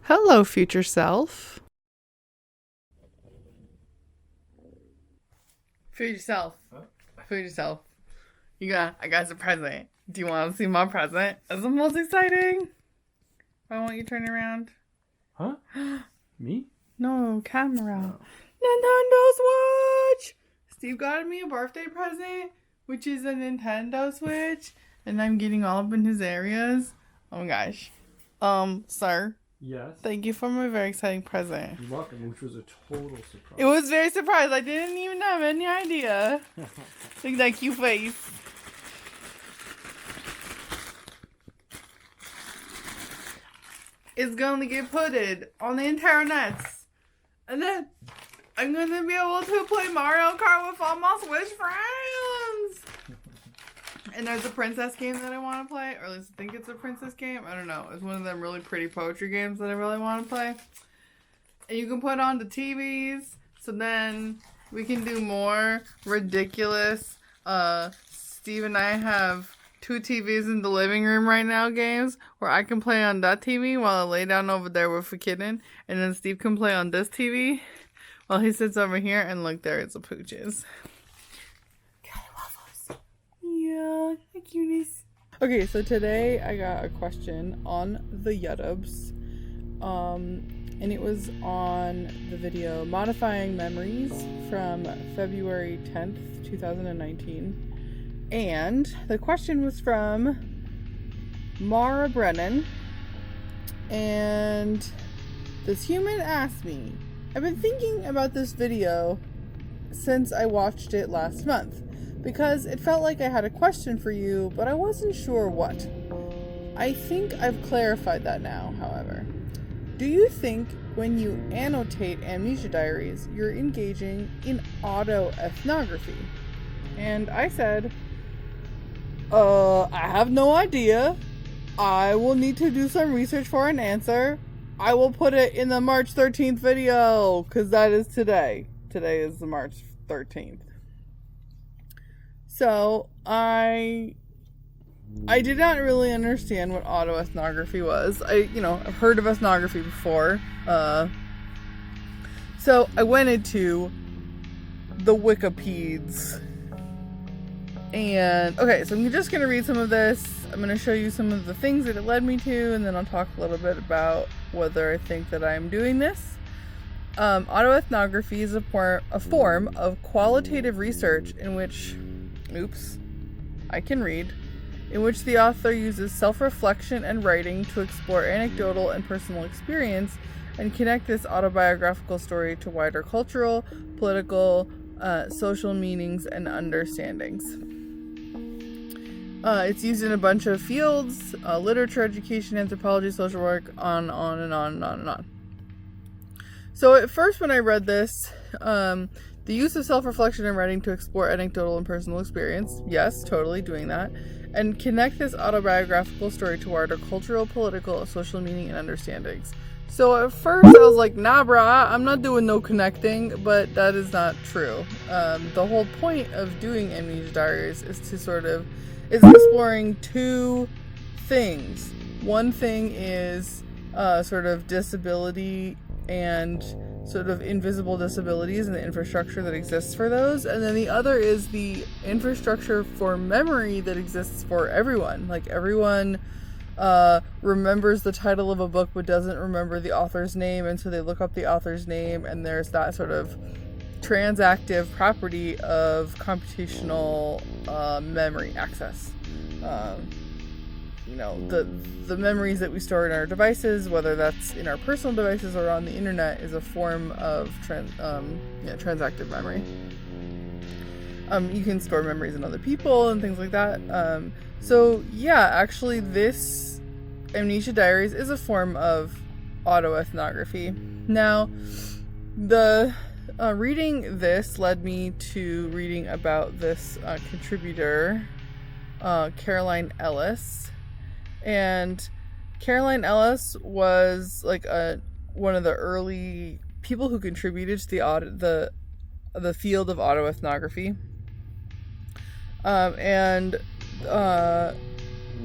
Hello, future self. Future self. Future self. I got a present. Do you want to see my present? It's the most exciting. Why won't you turn around? Huh? Me? No, camera. Nintendo Switch! Steve got me a birthday present, which is a Nintendo Switch, and I'm getting all up in his areas. Oh my gosh. Sir. Yes. Thank you for my very exciting present. You're welcome, which was a total surprise. It was very surprised. I didn't even have any idea. Look at that cute face. It's gonna get putted on the internet. And then I'm gonna be able to play Mario Kart with all my Switch friends. And there's a princess game that I want to play, or at least I think it's a princess game. I don't know. It's one of them really pretty poetry games that I really want to play. And you can put on the TVs, so then we can do more ridiculous. Steve and I have 2 TVs in the living room right now games, where I can play on that TV while I lay down over there with a kitten, and then Steve can play on this TV while he sits over here, and look, there it's a pooches. Yeah, the cuties. Okay, so today I got a question on the YouTubes. And it was on the video Modifying Memories from February 10th, 2019. And the question was from Mara Brennan. And this human asked me, I've been thinking about this video since I watched it last month, because it felt like I had a question for you, but I wasn't sure what. I think I've clarified that now, however. Do you think when you annotate Amnesia Diaries, you're engaging in autoethnography? And I said, I have no idea. I will need to do some research for an answer. I will put it in the March 13th video, because that is today. Today is the March 13th. So, I did not really understand what autoethnography was. I've heard of ethnography before. So I went into the Wikipedias. And, okay, so I'm just going to read some of this. I'm going to show you some of the things that it led me to, and then I'll talk a little bit about whether I think that I'm doing this. Autoethnography is a form of qualitative research in which in which the author uses self-reflection and writing to explore anecdotal and personal experience and connect this autobiographical story to wider cultural, political, social meanings and understandings. It's used in a bunch of fields, literature, education, anthropology, social work, on and on and on and on. So at first when I read this, the use of self-reflection and writing to explore anecdotal and personal experience. Yes, totally doing that. And connect this autobiographical story to wider cultural, political, social meaning, and understandings. So at first I was like, nah, brah, I'm not doing no connecting, but that is not true. The whole point of doing Amnesia Diaries is exploring 2 things. One thing is sort of disability and sort of invisible disabilities and the infrastructure that exists for those. And then the other is the infrastructure for memory that exists for everyone. Like, everyone remembers the title of a book but doesn't remember the author's name, and so they look up the author's name, and there's that sort of transactive property of computational memory access. The memories that we store in our devices, whether that's in our personal devices or on the internet, is a form of transactive memory. You can store memories in other people and things like that. Actually this Amnesia Diaries is a form of autoethnography. Now, the reading this led me to reading about this contributor, Caroline Ellis. And Caroline Ellis was like one of the early people who contributed to the field of autoethnography.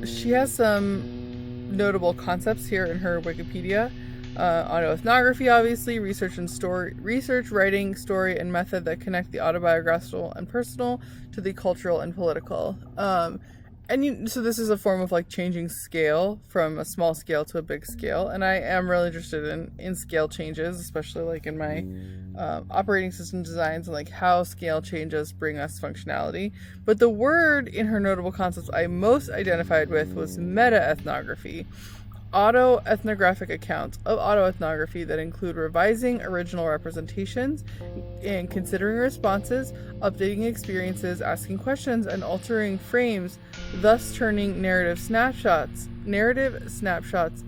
She has some notable concepts here in her Wikipedia. Autoethnography, obviously, research, writing, story, and method that connect the autobiographical and personal to the cultural and political. So this is a form of like changing scale from a small scale to a big scale, and I am really interested in scale changes, especially like in my operating system designs and like how scale changes bring us functionality. But the word in her notable concepts I most identified with was meta-ethnography. Autoethnographic accounts of autoethnography that include revising original representations and considering responses, updating experiences, asking questions, and altering frames, thus turning narrative snapshots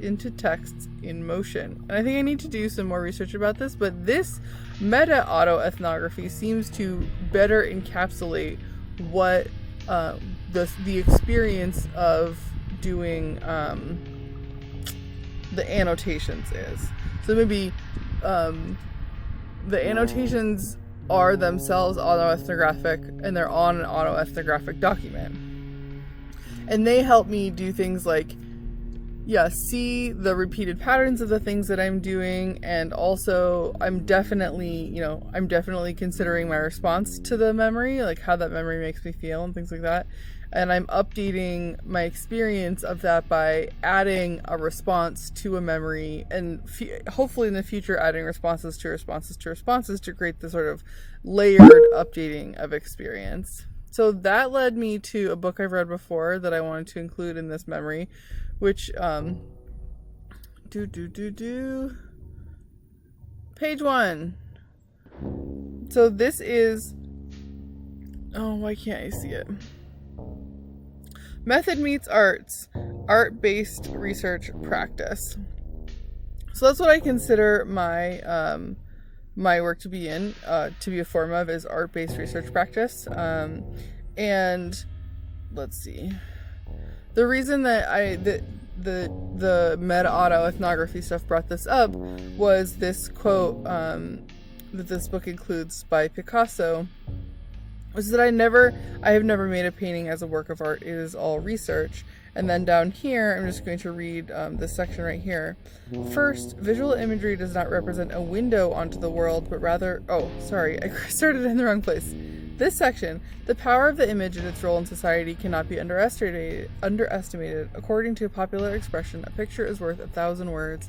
into texts in motion. And I think I need to do some more research about this, but this meta autoethnography seems to better encapsulate what the experience of doing the annotations is. So maybe the annotations are themselves autoethnographic, and they're on an autoethnographic document. And they help me do things like, see the repeated patterns of the things that I'm doing, and also I'm definitely considering my response to the memory, like how that memory makes me feel and things like that. And I'm updating my experience of that by adding a response to a memory, and hopefully in the future adding responses to create the sort of layered updating of experience. So that led me to a book I've read before that I wanted to include in this memory, which page 1. So this is, why can't I see it? Method Meets Arts, art-based research practice. So that's what I consider my my work to be to be a form of, is art-based research practice. And let's see. The reason that the meta autoethnography stuff brought this up was this quote that this book includes by Picasso, was that I have never made a painting as a work of art. It is all research. And then down here, I'm just going to read this section right here. First, visual imagery does not represent a window onto the world, but rather, I started in the wrong place. This section, the power of the image and its role in society cannot be underestimated. According to a popular expression, a picture is worth 1,000 words.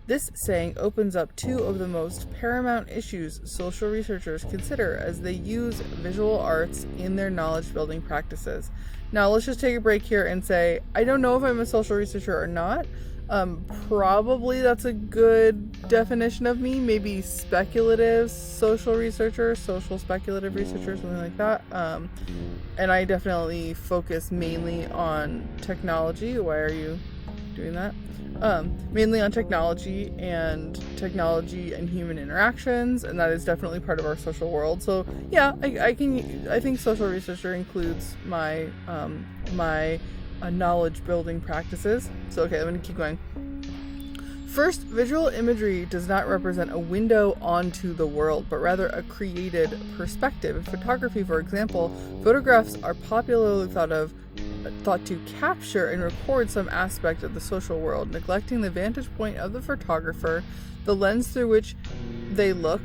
This saying opens up two of the most paramount issues social researchers consider as they use visual arts in their knowledge-building practices. Now, let's just take a break here and say, I don't know if I'm a social researcher or not. Probably that's a good definition of me. Maybe speculative social researcher, social speculative researcher, something like that. And I definitely focus mainly on technology. Why are you doing that? Mainly on technology and human interactions, and that is definitely part of our social world. So yeah, I think social researcher includes my knowledge building practices. So okay, I'm gonna keep going. First, visual imagery does not represent a window onto the world, but rather a created perspective. In photography, for example, photographs are popularly thought to capture and record some aspect of the social world, neglecting the vantage point of the photographer, the lens through which they look,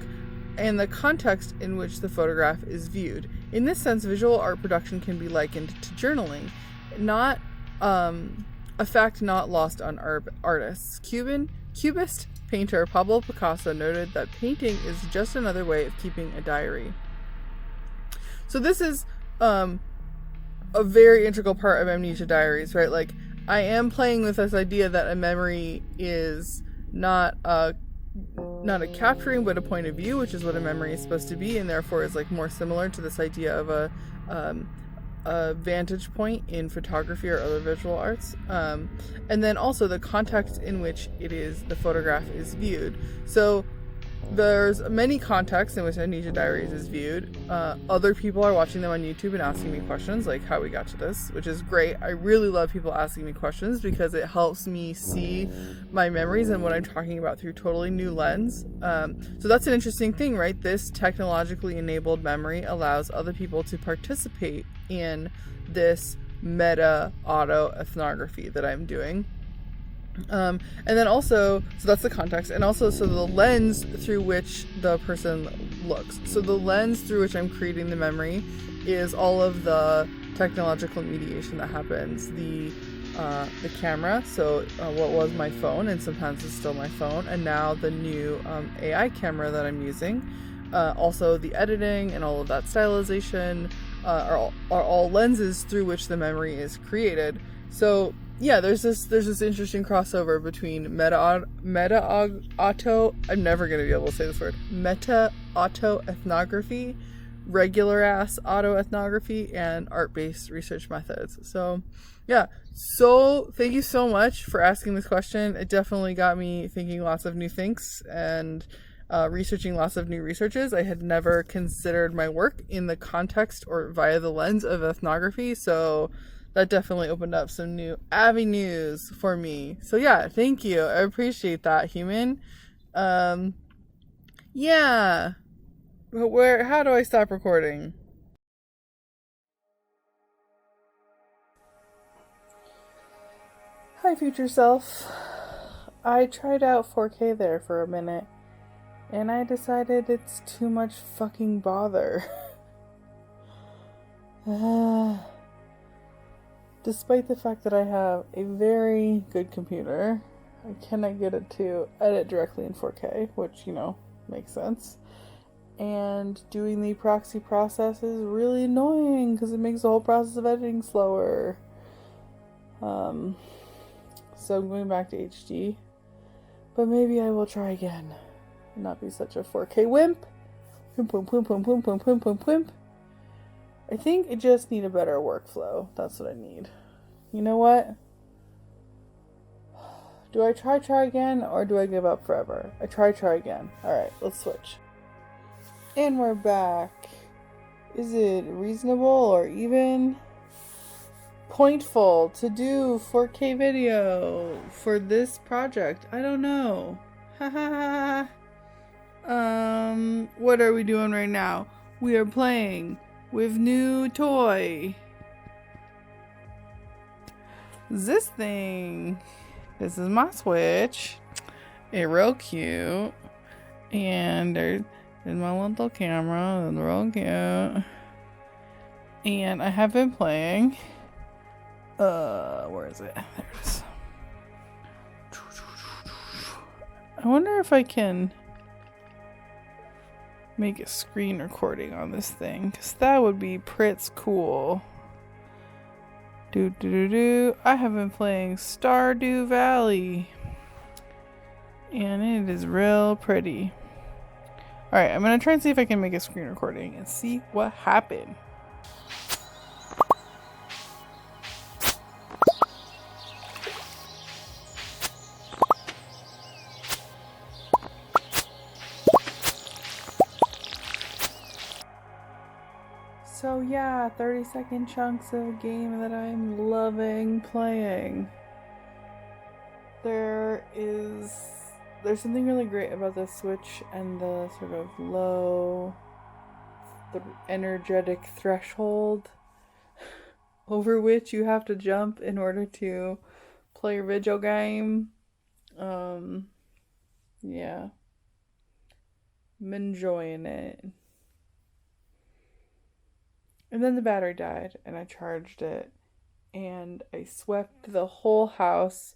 and the context in which the photograph is viewed. In this sense, visual art production can be likened to journaling, not a fact not lost on artists. Cubist painter Pablo Picasso noted that painting is just another way of keeping a diary. So this is a very integral part of Amnesia Diaries, right? Like, I am playing with this idea that a memory is not a capturing, but a point of view, which is what a memory is supposed to be, and therefore is like more similar to this idea of a vantage point in photography or other visual arts. And then also the context in which the photograph is viewed. So there's many contexts in which Amnesia Diaries is viewed. Other people are watching them on YouTube and asking me questions, like how we got to this, which is great. I really love people asking me questions because it helps me see my memories and what I'm talking about through totally new lens. So that's an interesting thing, right? This technologically enabled memory allows other people to participate in this meta autoethnography that I'm doing. And then also, so that's the context, and also so the lens through which the person looks. So the lens through which I'm creating the memory is all of the technological mediation that happens. The camera, so what was my phone, and sometimes it's still my phone, and now the new AI camera that I'm using. Also the editing and all of that stylization are all lenses through which the memory is created. So yeah, there's this interesting crossover between meta auto. I'm never gonna be able to say this word. Meta autoethnography, regular ass autoethnography, and art-based research methods. So yeah, so thank you so much for asking this question. It definitely got me thinking lots of new things and researching lots of new researches. I had never considered my work in the context or via the lens of ethnography, so that definitely opened up some new avenues for me. So yeah, thank you. I appreciate that, human. Yeah. But how do I stop recording? Hi, future self. I tried out 4K there for a minute, and I decided it's too much fucking bother. Despite the fact that I have a very good computer, I cannot get it to edit directly in 4K, which, makes sense. And doing the proxy process is really annoying because it makes the whole process of editing slower. So I'm going back to HD. But maybe I will try again and not be such a 4K wimp. Wimp. I think I just need a better workflow. That's what I need. You know what? Do I try again, or do I give up forever? I try again. Alright, let's switch. And we're back. Is it reasonable or even pointful to do 4K video for this project? I don't know. What are we doing right now? We are playing with new toy. This thing. This is my Switch. It's real cute. And there's my little camera. It's real cute. And I have been playing. Where is it? There it is. I wonder if I can make a screen recording on this thing, because that would be pretty cool. I have been playing Stardew Valley, and it is real pretty. Alright, I'm gonna try and see if I can make a screen recording and see what happened. So yeah, 30-second chunks of a game that I'm loving playing. There's something really great about the Switch and the sort of the energetic threshold over which you have to jump in order to play a video game. Yeah. I'm enjoying it. And then the battery died, and I charged it, and I swept the whole house,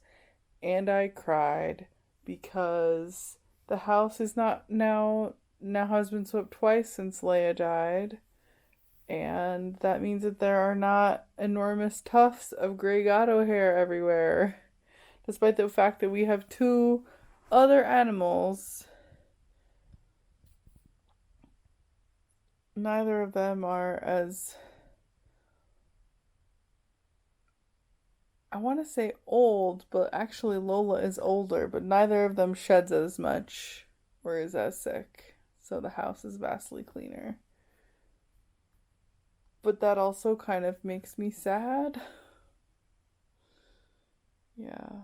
and I cried because the house is not now has been swept twice since Leia died, and that means that there are not enormous tufts of gray gato hair everywhere, despite the fact that we have 2 other animals. Neither of them are as, I want to say old, but actually Lola is older, but neither of them sheds as much or is as sick. So the house is vastly cleaner. But that also kind of makes me sad. Yeah.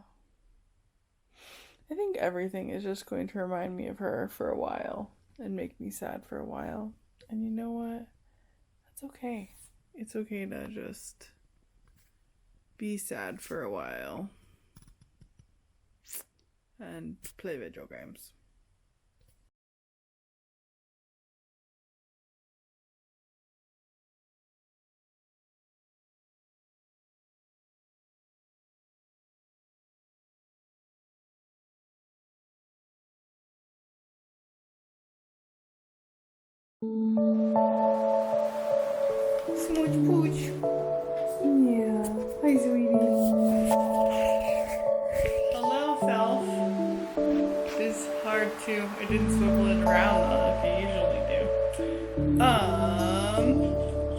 I think everything is just going to remind me of her for a while and make me sad for a while. And you know what? That's okay. It's okay to just be sad for a while. and play video games. Smooch pooch. Yeah. Hi, sweetie. Hello, self. It's hard to. I didn't swivel it around like I usually do.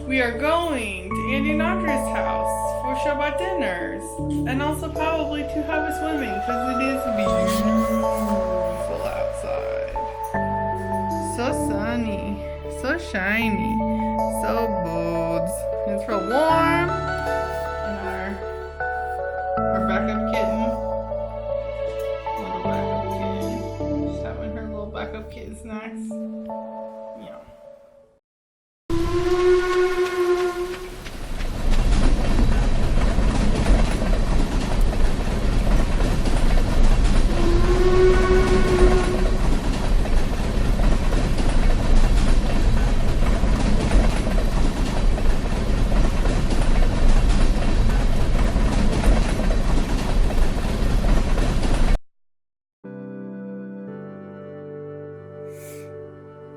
We are going to Andy and Andre's house for Shabbat dinners, and also probably to have a swimming because it is beautiful outside. So sunny, so shiny, so boots. It's real warm. And our backup kitten, little backup kitten, she's having her little backup kitten snacks. Yeah.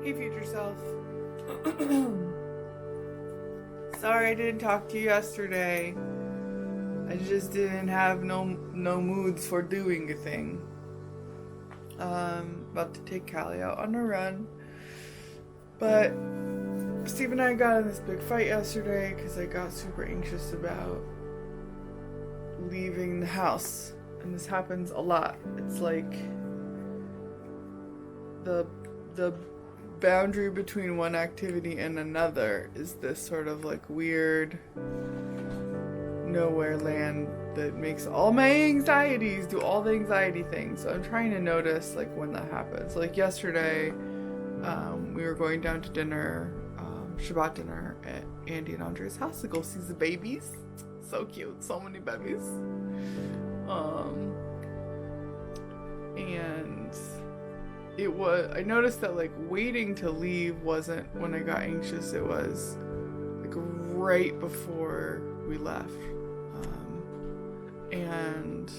Hey, future self. Sorry I didn't talk to you yesterday. I just didn't have no moods for doing a thing. About to take Callie out on a run. But Steve and I got in this big fight yesterday because I got super anxious about leaving the house. And this happens a lot. It's like the boundary between one activity and another is this sort of like weird nowhere land that makes all my anxieties do all the anxiety things. So I'm trying to notice like when that happens. Like yesterday, we were going down to dinner, Shabbat dinner at Andy and Andre's house to go see the babies. So cute, so many babies. And I noticed that like waiting to leave wasn't when I got anxious, it was like right before we left. And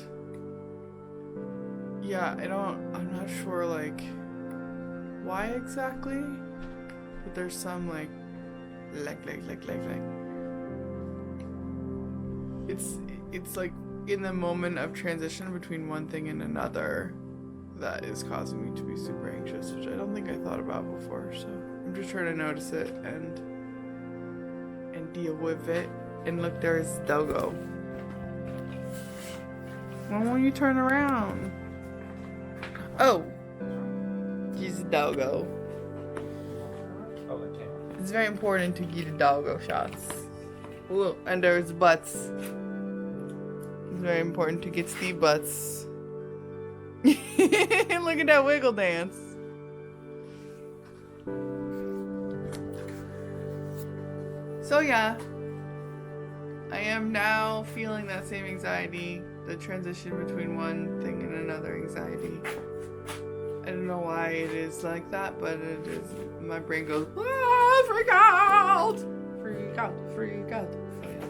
yeah, I'm not sure like why exactly, but there's some like it's like in the moment of transition between one thing and another that is causing me to be super anxious, which I don't think I thought about before. So I'm just trying to notice it and deal with it. And look, there's Dogo. Why won't you turn around? Oh, he's a Dogo. Oh, I can't. It's very important to get a Dogo shots. Ooh, and there's butts. It's very important to get Steve butts. Look at that wiggle dance. So yeah, I am now feeling that same anxiety, the transition between one thing and another anxiety. I don't know why it is like that, but it is. My brain goes, ah, freak out, freak out, freak out. So yeah,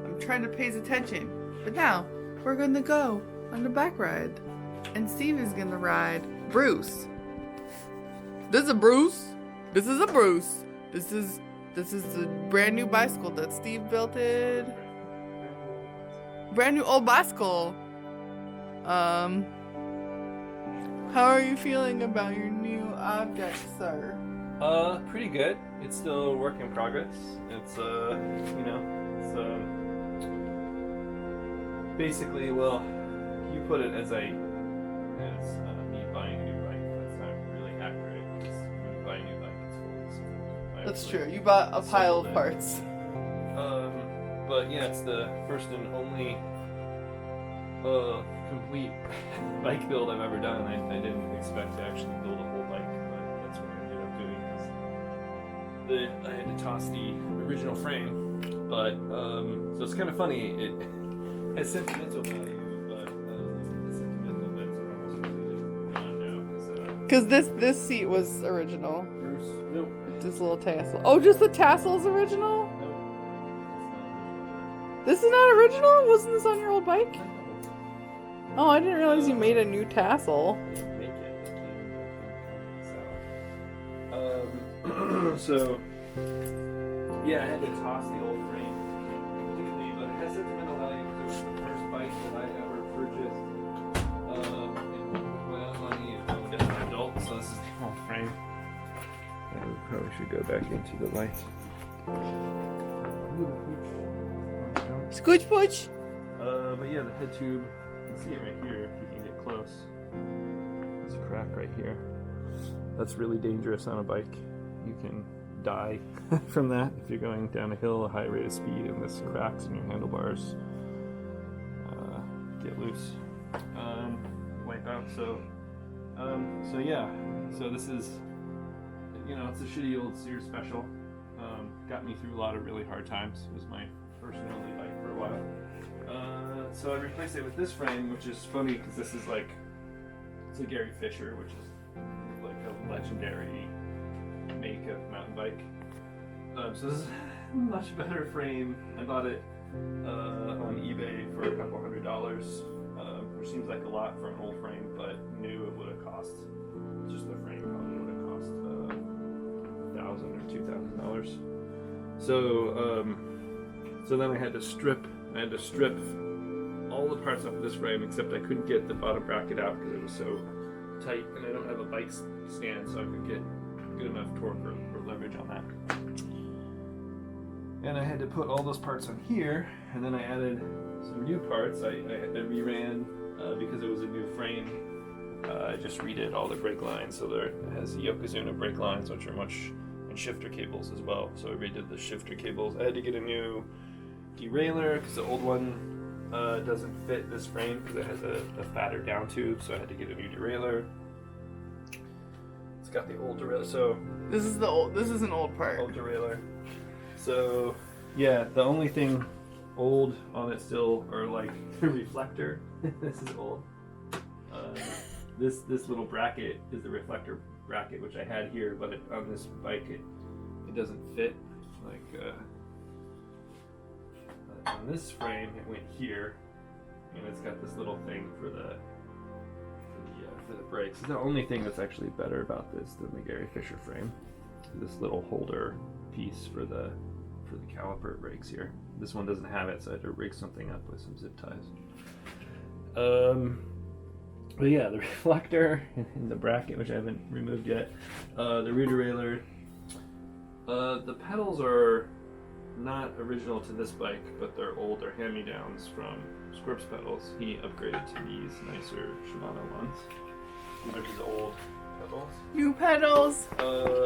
I'm trying to pay attention. But now we're gonna go on the back ride. And Steve is gonna ride Bruce. This is a Bruce. This is a Bruce. This is the brand new bicycle that Steve built it. Brand new old bicycle. How are you feeling about your new object, sir? Pretty good. It's still a work in progress. It's basically, well, you put it as me buying a new bike. That's not really accurate, because when you buy a new bike, it's fully supported. That's true. You bought a pile of parts. But yeah, it's the first and only complete bike build I've ever done. I didn't expect to actually build a whole bike, but that's what I ended up doing. I had to toss the original frame, but so it's kind of funny. It has sentimental value, but the sentimental value is almost Because this seat was original. Nope. This little tassel. Oh, just the tassel's original? Nope. This is not original? Wasn't this on your old bike? Oh, I didn't realize you made a new tassel. Make it. So, yeah, I had to toss the old frame completely, but it has sentimental value because it was the first bike that I ever purchased with my own money as an adult. So this is the old frame. I probably should go back into the light. Scooch pooch. But yeah, the head tube, you can see it right here if you can get close. There's a crack right here. That's really dangerous on a bike. You can die from that if you're going down a hill at a high rate of speed and this cracks and your handlebars get loose. Wipe out. So yeah. So this is, it's a shitty old Sears special. Got me through a lot of really hard times. It was my first and only bike for a while. So I replaced it with this frame, which is funny because this is like, it's a Gary Fisher, which is like a legendary make of mountain bike. So this is a much better frame. I bought it on eBay for a couple $100, which seems like a lot for an old frame, but new it would have cost, just the frame probably would have cost $1,000 or $2,000. So then I had to strip all the parts off of this frame, except I couldn't get the bottom bracket out because it was so tight, and I don't have a bike stand, so I could get good enough torque or leverage on that. And I had to put all those parts on here, and then I added some new parts. I reran because it was a new frame. I just redid all the brake lines, so it has Yokozuna brake lines, which are and shifter cables as well. So I redid the shifter cables. I had to get a new derailleur because the old one doesn't fit this frame because it has a fatter down tube, so I had to get a new derailleur. It's got the old derailleur, so This is an old part. old derailleur. So yeah, the only thing old on it still are like the reflector. This is old. This little bracket is the reflector bracket, which I had here, but on this bike it doesn't fit. Like on this frame it went here, and it's got this little thing for the brakes. It's the only thing that's actually better about this than the Gary Fisher frame. This little holder piece for the caliper brakes here. This one doesn't have it, so I had to rig something up with some zip ties. But yeah, the reflector and the bracket, which I haven't removed yet. The rear derailleur. The pedals are not original to this bike, but they're old. They're hand-me-downs from Squirps pedals. He upgraded to these nicer Shimano ones. These are his old pedals. New pedals.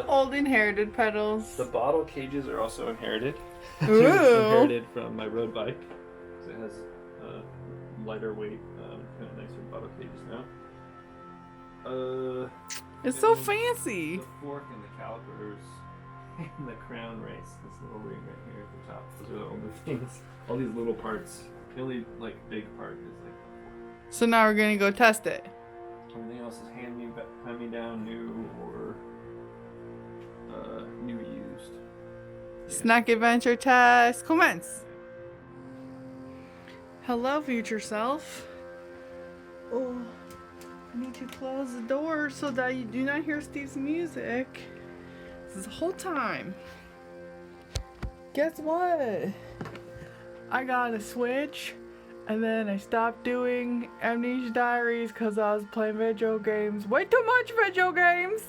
Old inherited pedals. The bottle cages are also inherited. Ooh. Inherited from my road bike. So it has lighter weight, kind of nicer bottle cages now. It's so fancy. The fork and the calipers and the crown race. This little ring right here at the top. Those are the only things. All these little parts. The only big part is the fork. So now we're gonna go test it. Everything else is hand me down, new or new used. Snack adventure test commence. Hello, future self. Oh, I need to close the door so that you do not hear Steve's music. This is the whole time. Guess what? I got a Switch, and then I stopped doing Amnesia Diaries because I was playing video games. Way too much video games!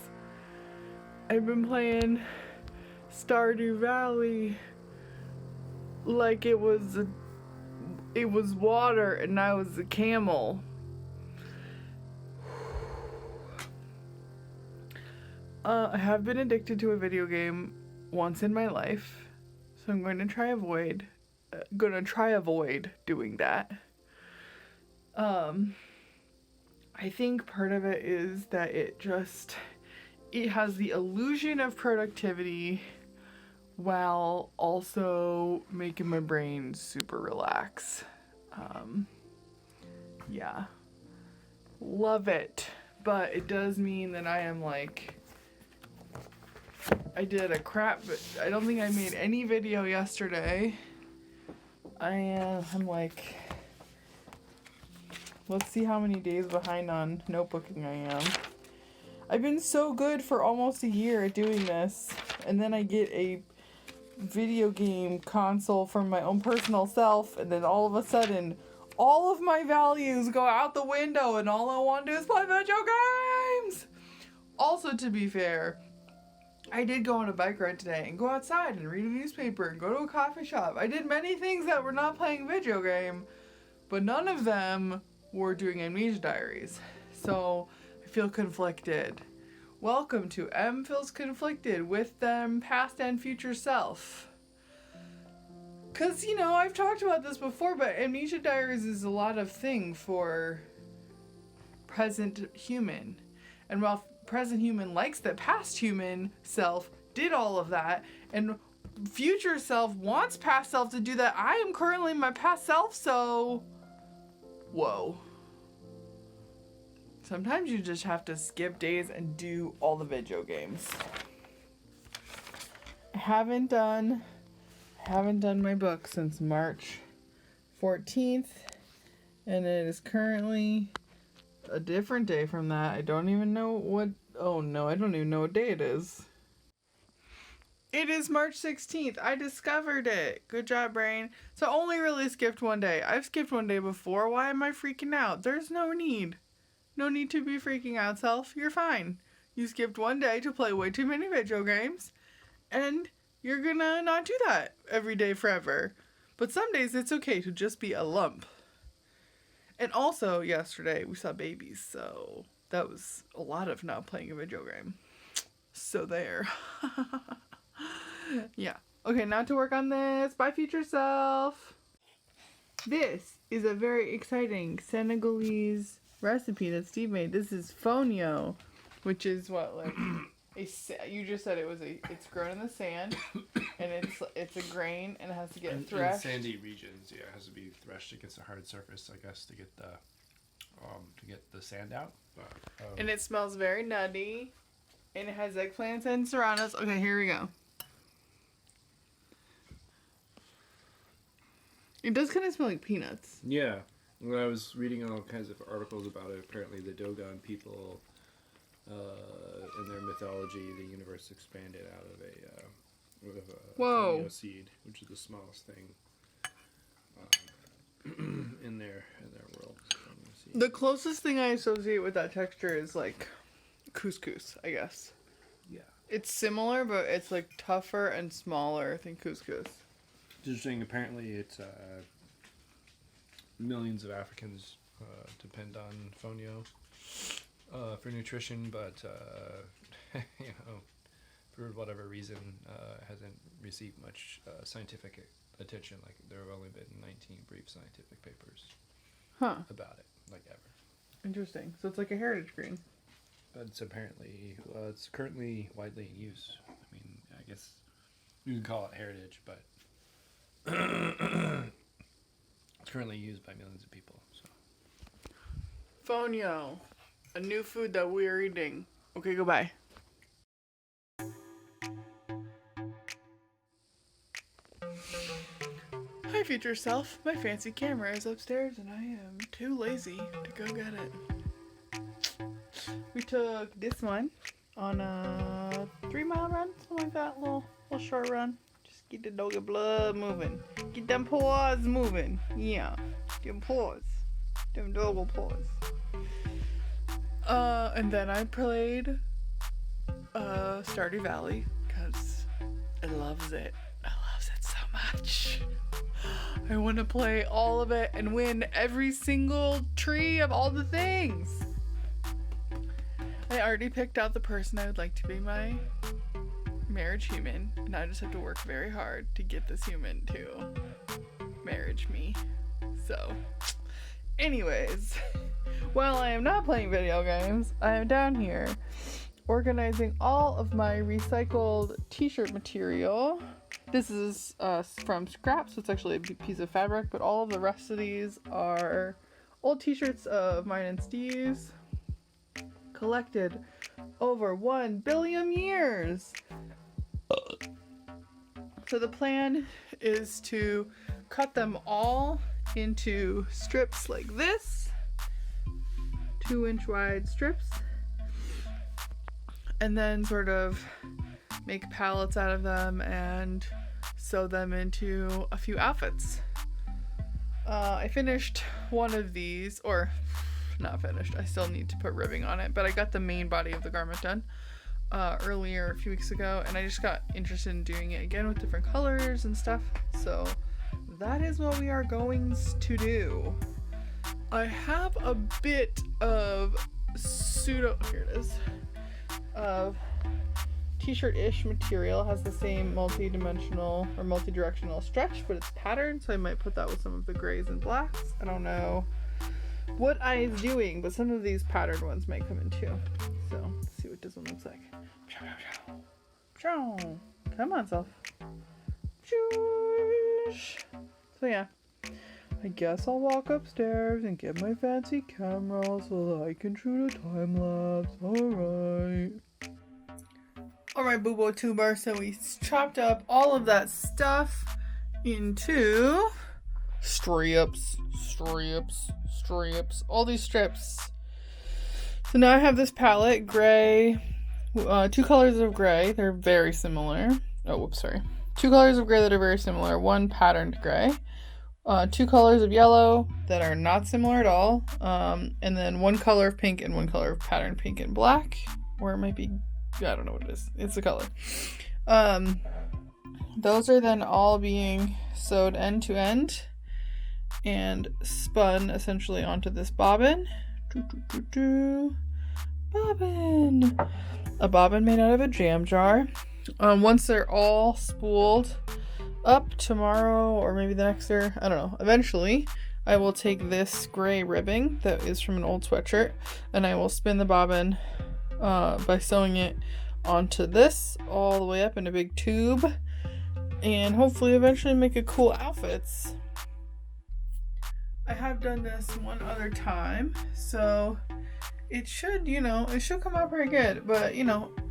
I've been playing Stardew Valley like it was water and I was a camel. I have been addicted to a video game once in my life, so I'm going to try avoid doing that. I think part of it is that it has the illusion of productivity while also making my brain super relax. Yeah. Love it. but it does mean that I am like, I did a crap, but I don't think I made any video yesterday. I'm like, let's see how many days behind on notebooking I am. I've been so good for almost a year at doing this, and then I get a video game console from my own personal self, and then all of a sudden, all of my values go out the window, and all I want to do is play video games! Also, to be fair, I did go on a bike ride today, and go outside, and read a newspaper, and go to a coffee shop. I did many things that were not playing a video game, but none of them were doing Amnesia Diaries. So, I feel conflicted. Welcome to M Feels Conflicted with them past and future self. Cause, you know, I've talked about this before, but Amnesia Diaries is a lot of thing for present human. And while present human likes that past human self did all of that, and future self wants past self to do that, I am currently my past self, so whoa. Sometimes you just have to skip days and do all the video games. I haven't done my book since March 14th, and it is currently a different day from that. I don't even know what, oh no, I don't even know what day it is. It is March 16th. I discovered it. Good job, brain. So I only really skipped one day. I've skipped one day before. Why am I freaking out? There's no need. No need to be freaking out, self. You're fine. You skipped one day to play way too many video games, and you're gonna not do that every day forever. But some days it's okay to just be a lump. And also, yesterday we saw babies, so that was a lot of not playing a video game. So there. Yeah. Okay, now to work on this. Bye, future self. This is a very exciting Senegalese recipe that Steve made. This is fonio, which is what, like you just said it's grown in the sand, and it's a grain, and it has to get threshed. In sandy regions, yeah, it has to be threshed against a hard surface, I guess, to get the sand out. But, and it smells very nutty, and it has eggplants and serranos. Okay, here we go. It does kind of smell like peanuts. Yeah. When I was reading all kinds of articles about it, apparently the Dogon people, in their mythology, the universe expanded out of a fonio seed, which is the smallest thing in their world. The closest thing I associate with that texture is like couscous, I guess. Yeah. It's similar, but it's like tougher and smaller than couscous. It's interesting. Apparently, it's millions of Africans depend on fonio for nutrition, but you know, for whatever reason, hasn't received much scientific attention. Like there have only been 19 brief scientific papers about it, like ever. Interesting. So it's like a heritage green. But it's apparently it's currently widely in use. I mean, I guess you can call it heritage, but it's currently used by millions of people. So. Fonio, a new food that we're eating. Okay, goodbye. Hi, future self. My fancy camera is upstairs, and I am too lazy to go get it. We took this one on a 3-mile run, something like that, little short run. Get the doggy blood moving. Get them paws moving. Yeah. Them paws. Them doggy paws. And then I played Stardew Valley because I loves it. I loves it so much. I want to play all of it and win every single tree of all the things. I already picked out the person I would like to be my marriage human, and I just have to work very hard to get this human to marriage me. So, anyways, while I am not playing video games, I am down here organizing all of my recycled t-shirt material. This is from scrap, so it's actually a piece of fabric, but all of the rest of these are old t-shirts of mine and Steve's. collected over 1 billion years. So the plan is to cut them all into strips like this, 2-inch wide strips, and then sort of make pallets out of them and sew them into a few outfits. I finished one of these, or not finished, I still need to put ribbing on it, but I got the main body of the garment done earlier, a few weeks ago, and I just got interested in doing it again with different colors and stuff. So that is what we are going to do. I have a bit of here it is, of t-shirt-ish material. It has the same multi-dimensional or multi-directional stretch, but it's patterned, so I might put that with some of the grays and blacks. I don't know what I is doing, but some of these patterned ones might come in too. So let's see what this one looks like. Come on, self. So yeah, I guess I'll walk upstairs and get my fancy camera so that I can shoot a time lapse. Alright, Boobo Tuber, so we chopped up all of that stuff into strips, all these strips. So now I have this palette, gray, 2 colors of gray, they're very similar. Two colors of gray that are very similar, 1 patterned gray, 2 colors of yellow that are not similar at all, and then 1 color of pink and 1 color of patterned pink and black, or it might be, I don't know what it is, it's a color. Those are then all being sewed end to end and spun essentially onto this bobbin. Bobbin! A bobbin made out of a jam jar. Once they're all spooled up tomorrow or maybe the next year, I don't know, eventually I will take this gray ribbing that is from an old sweatshirt and I will spin the bobbin by sewing it onto this all the way up in a big tube and hopefully eventually make it cool outfits. I have done this one other time, so it should, it should come out pretty good, but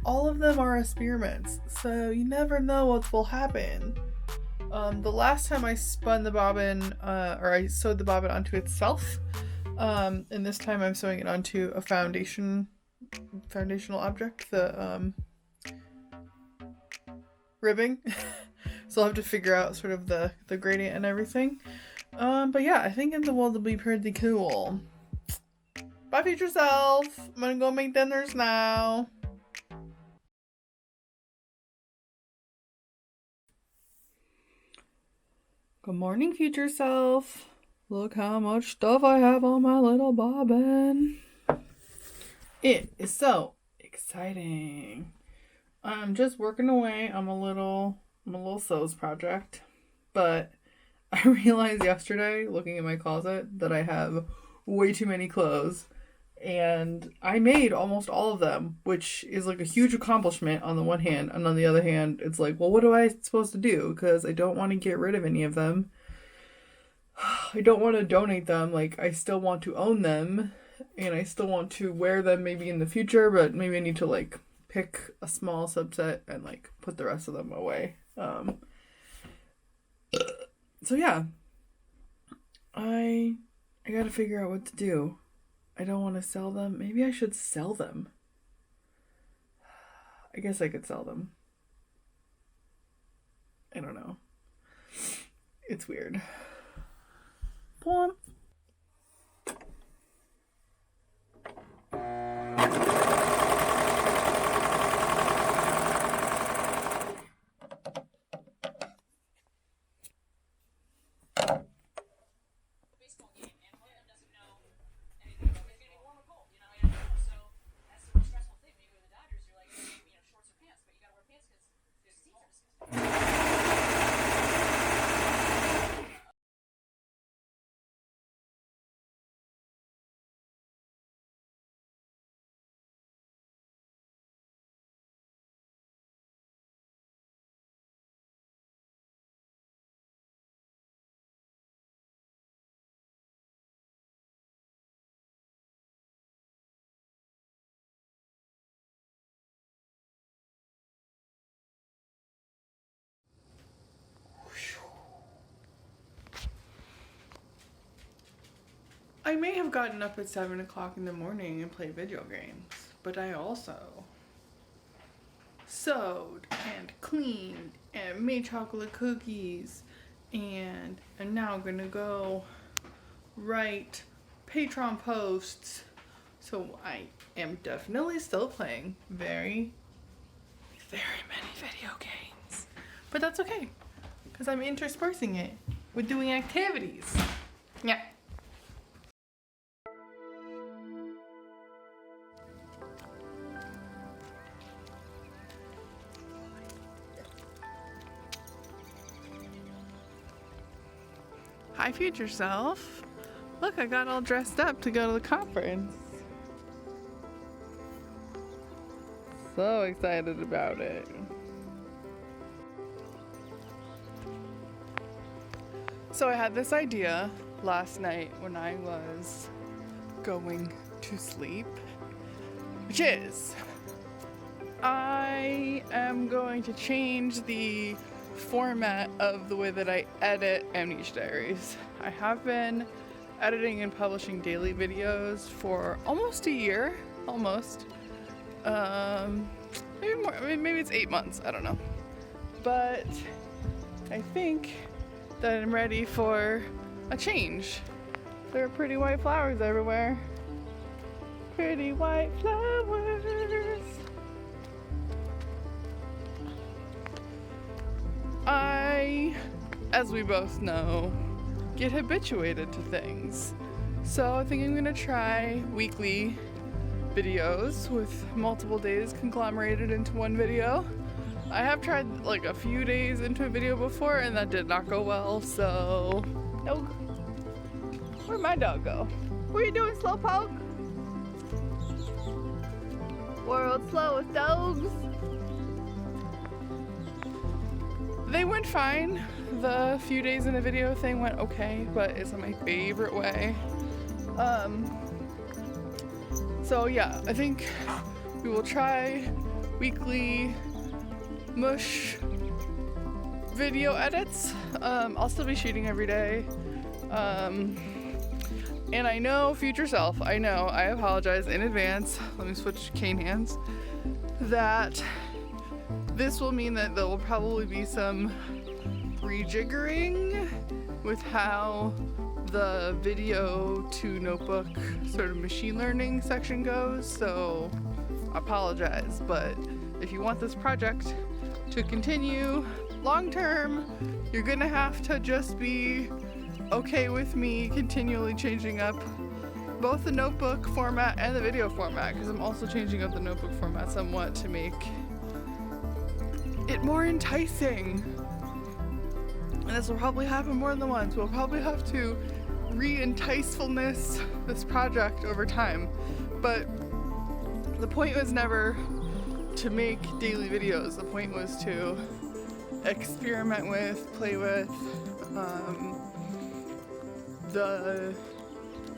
all of them are experiments, so you never know what will happen. The last time I spun the bobbin, or I sewed the bobbin onto itself, and this time I'm sewing it onto a foundational object, the ribbing. So I'll have to figure out sort of the gradient and everything. But yeah, I think in the world will be pretty cool. Bye, future self. I'm gonna go make dinners now. Good morning, future self. Look how much stuff I have on my little bobbin. It is so exciting. I'm just working away on a little sews project, but I realized yesterday, looking in my closet, that I have way too many clothes, and I made almost all of them, which is like a huge accomplishment on the one hand, and on the other hand, it's like, well, what am I supposed to do? Because I don't want to get rid of any of them. I don't want to donate them. Like, I still want to own them, and I still want to wear them maybe in the future, but maybe I need to like pick a small subset and like put the rest of them away. So yeah, I gotta figure out what to do. I don't want to sell them. Maybe I should sell them. I guess I could sell them. I don't know. It's weird. Plump. I may have gotten up at 7 o'clock in the morning and played video games, but I also sewed and cleaned and made chocolate cookies, and I'm now gonna go write Patreon posts. So I am definitely still playing very many video games, but that's okay because I'm interspersing it with doing activities. Yeah. Hi, future self. Look, I got all dressed up to go to the conference. So excited about it. So I had this idea last night when I was going to sleep, which is I am going to change the format of the way that I edit Amnesia Diaries. I have been editing and publishing daily videos for almost a year, maybe more, maybe it's 8 months, I don't know. But I think that I'm ready for a change. There are pretty white flowers everywhere. Pretty white flowers. I, as we both know, get habituated to things. So I think I'm gonna try weekly videos with multiple days conglomerated into one video. I have tried like a few days into a video before and that did not go well, so no. Where'd my dog go? What are you doing, Slowpoke? World's slowest dogs. They went fine. The few days in a video thing went okay, but it's not my favorite way. So yeah, I think we will try weekly mush video edits. I'll still be shooting every day. And I know, future self, I apologize in advance. Let me switch cane hands. That this will mean that there will probably be some rejiggering with how the video to notebook sort of machine learning section goes, so I apologize, but if you want this project to continue long term, you're gonna have to just be okay with me continually changing up both the notebook format and the video format, because I'm also changing up the notebook format somewhat to make it more enticing. And this will probably happen more than once. We'll probably have to re-enticefulness this project over time. But the point was never to make daily videos. The point was to experiment with, play with the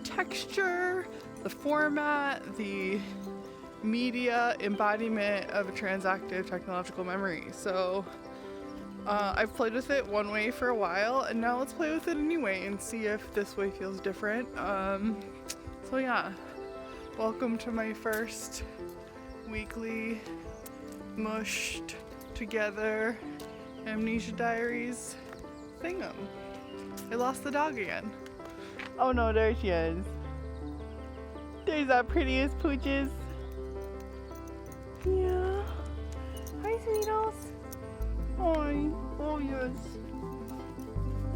texture, the format, the media embodiment of a transactive technological memory. So I've played with it one way for a while, and now let's play with it a new way and see if this way feels different. So yeah, welcome to my first weekly mushed together Amnesia Diaries thingum. I lost the dog again. Oh no, there she is. There's our prettiest pooches. Yeah. Hi, sweetos. Hi. Oh, yes.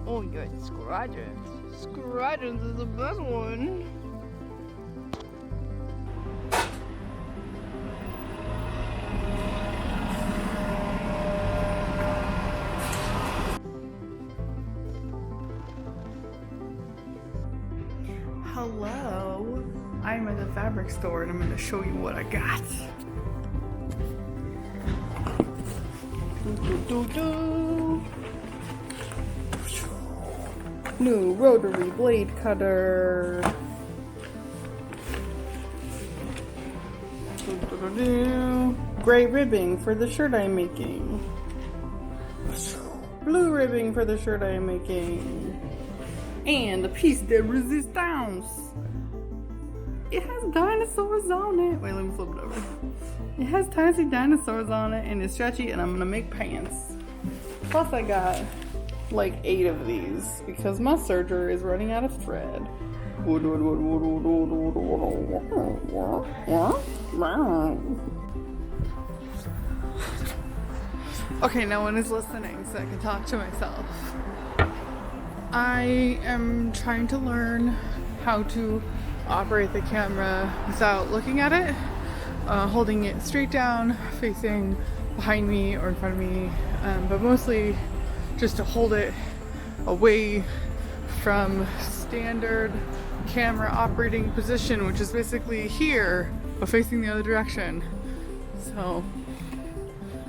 Oh, yes. Scratchins. Scratchins is the best one. Hello. I'm at the fabric store and I'm going to show you what I got. New rotary blade cutter. Gray ribbing for the shirt I'm making. Blue ribbing for the shirt I'm making. And the piece de resistance. It has dinosaurs on it. Wait, let me flip it over. It has tiny dinosaurs on it and it's stretchy, and I'm gonna make pants. Plus I got like 8 of these because my serger is running out of thread. Okay, no one is listening, so I can talk to myself. I am trying to learn how to operate the camera without looking at it, holding it straight down, facing behind me or in front of me, but mostly just to hold it away from standard camera operating position, which is basically here, but facing the other direction. So,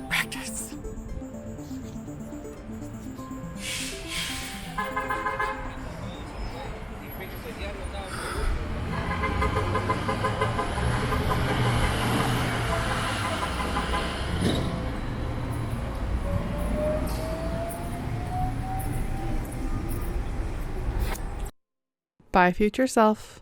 practice. Bye, future self.